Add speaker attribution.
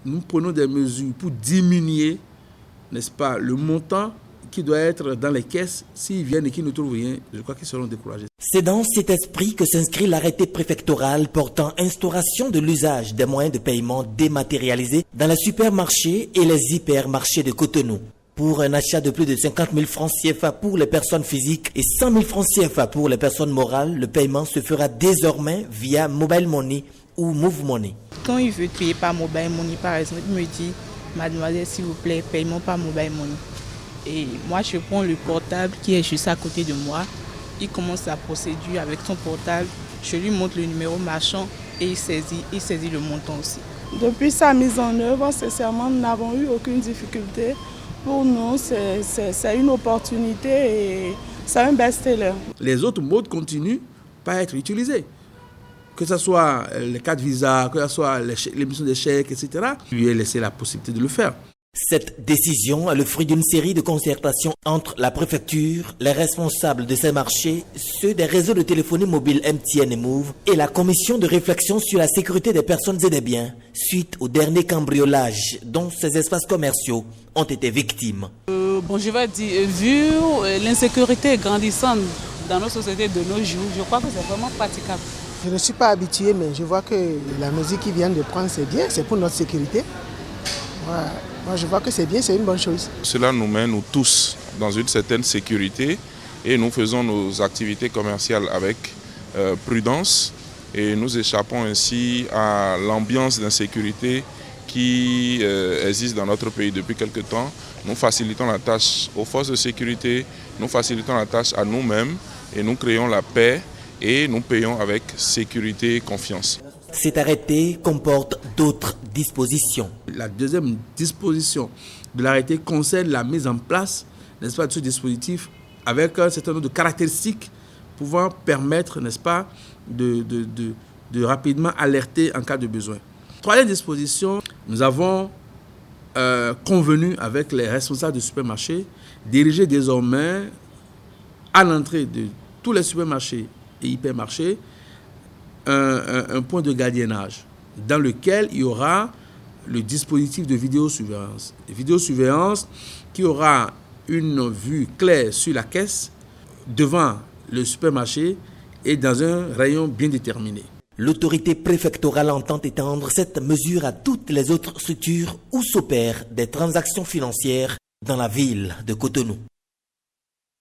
Speaker 1: nous prenons des mesures pour diminuer, n'est-ce pas, le montant qui doit être dans les caisses. S'ils viennent et qu'ils ne trouvent rien, je crois qu'ils seront découragés.
Speaker 2: C'est dans cet esprit que s'inscrit l'arrêté préfectoral portant instauration de l'usage des moyens de paiement dématérialisés dans les supermarchés et les hypermarchés de Cotonou. Pour un achat de plus de 50 000 francs CFA pour les personnes physiques et 100 000 francs CFA pour les personnes morales, le paiement se fera désormais via Mobile Money ou Move Money.
Speaker 3: Quand il veut payer par Mobile Money, par exemple, il me dit « Mademoiselle, s'il vous plaît, paiement par Mobile Money ». Et moi, je prends le portable qui est juste à côté de moi. Il commence la procédure avec son portable. Je lui montre le numéro marchand et il saisit le montant aussi.
Speaker 4: Depuis sa mise en œuvre, sincèrement, nous n'avons eu aucune difficulté. Pour nous, c'est une opportunité et c'est un best-seller.
Speaker 1: Les autres modes continuent par être utilisés. Que ce soit les cartes Visa, que ce soit l'émission des chèques, etc. Je lui ai laissé la possibilité de le faire.
Speaker 2: Cette décision est le fruit d'une série de concertations entre la préfecture, les responsables de ces marchés, ceux des réseaux de téléphonie mobile MTN et Move et la commission de réflexion sur la sécurité des personnes et des biens suite au dernier cambriolage dont ces espaces commerciaux ont été victimes.
Speaker 5: Je vais dire, vu l'insécurité grandissante dans nos sociétés de nos jours, je crois que c'est vraiment praticable.
Speaker 6: Je ne suis pas habitué, mais je vois que la mesure qu'ils viennent de prendre, c'est bien, c'est pour notre sécurité. Voilà. Moi, je vois que c'est bien, c'est une bonne chose.
Speaker 7: Cela nous met, nous tous, dans une certaine sécurité et nous faisons nos activités commerciales avec prudence et nous échappons ainsi à l'ambiance d'insécurité qui existe dans notre pays depuis quelque temps. Nous facilitons la tâche aux forces de sécurité, nous facilitons la tâche à nous-mêmes et nous créons la paix et nous payons avec sécurité et confiance.
Speaker 2: Cet arrêté comporte d'autres dispositions.
Speaker 1: La deuxième disposition de l'arrêté concerne la mise en place, n'est-ce pas, de ce dispositif avec un certain nombre de caractéristiques pouvant permettre, n'est-ce pas, de rapidement alerter en cas de besoin. Troisième disposition, nous avons convenu avec les responsables de supermarchés d'ériger désormais à l'entrée de tous les supermarchés et hypermarchés un point de gardiennage dans lequel il y aura le dispositif de vidéosurveillance. Vidéosurveillance qui aura une vue claire sur la caisse, devant le supermarché et dans un rayon bien déterminé.
Speaker 2: L'autorité préfectorale entend étendre cette mesure à toutes les autres structures où s'opèrent des transactions financières dans la ville de Cotonou.